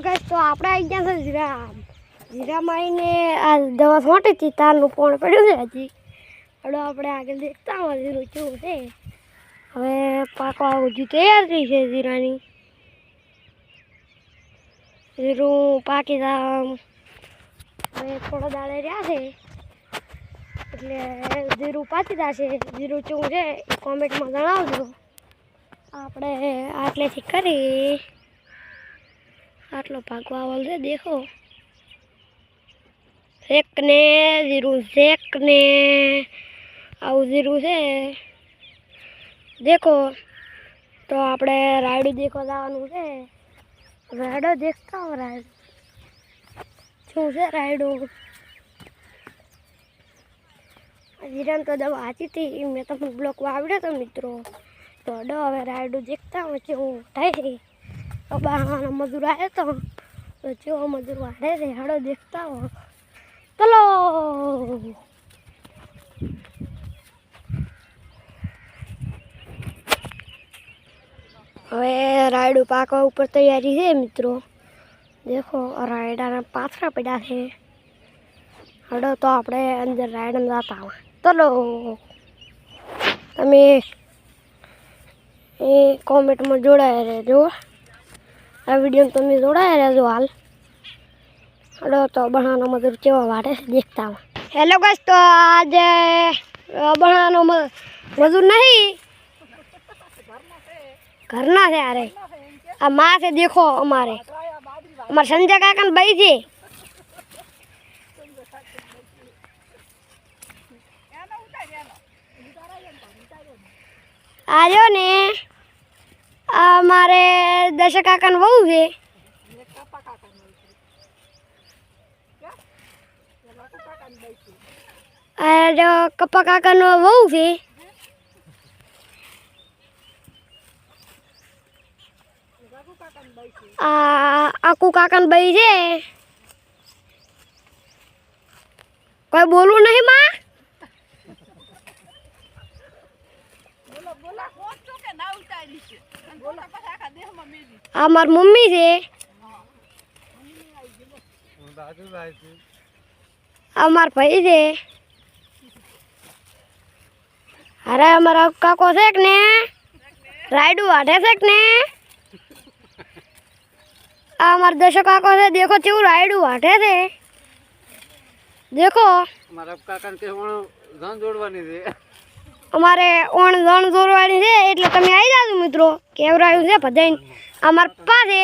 guys તો આપણે આવી ગયા છે જીરામાં આવીને આ દવા છોટી હતી તારનું પોણ પડ્યું છે હજી હડો આપણે આગળ દેખતા હોય જીરું કેવું છે હવે પાકવા હજી તૈયાર થઈ છે જીરાની જીરું પાકી હવે થોડા દાડે રહ્યા છે એટલે જીરું પાકી જશે જીરું કેવું છે એ કોમેન્ટમાં જણાવજો આપણે આટલેથી કરી આટલો ભાગવા વાળ છે દેખો શેક ને જીરું શેક ને આવું જીરું છે દેખો તો આપણે રાયડું દેખવા જવાનું છે રાયડો દેખતા હો રાયડું શું છે રાયડું જીરાને તો દવા હાચી હતી મેં તમને બ્લોક વાવડ્યો હતો મિત્રો તો હડો હવે રાયડું દેખતા હોય કેવું થાય છે બહારનો મજૂર આવ્યો તો કેવો મજૂર વાળે છે હડો દેખતા હો ચલો હવે રાયડું પાકવા ઉપર તૈયારી છે મિત્રો દેખો રાયડાના પાથરા પડ્યા છે હડો તો આપણે અંદર રાયડા જતા હોય ચલો તમે એ કોમેન્ટમાં જોડાયા રહેજો આ વિડીયો તમે જોડાયા રહેજો હાલ હડો તો બનાવવાનો મજૂર કેવા વાળે છે દેખતા હોય હેલો ગાઈસ તો આજે બનાવવાનો મજૂર નહીં ઘરના છે અરે આ માં છે દેખો અમારે સંજય કાકા ને ભાઈ છે આજો ને અમારે દશ કાકા ને વહુ છે આજો કપ્પા કાકા નો વહુ છે આકુ કાકા ને ભાઈ છે કોઈ બોલવું નહીં માં આ મારી મમ્મી છે આ મારા ભાઈ છે અરે અમારા કાકો છે કે ને રાયડું વાઢે છે કે ને આ અમારા દશો કાકો છે દેખો કેવું રાયડું વાઢે છે દેખો મારા કાકાને કે ધન જોડવાની છે અમારે ઓણ ધન જોડવાની છે એટલે તમે આવી જાજો મિત્રો કેવરાયું છે બધાને અમાર પપ્પા છે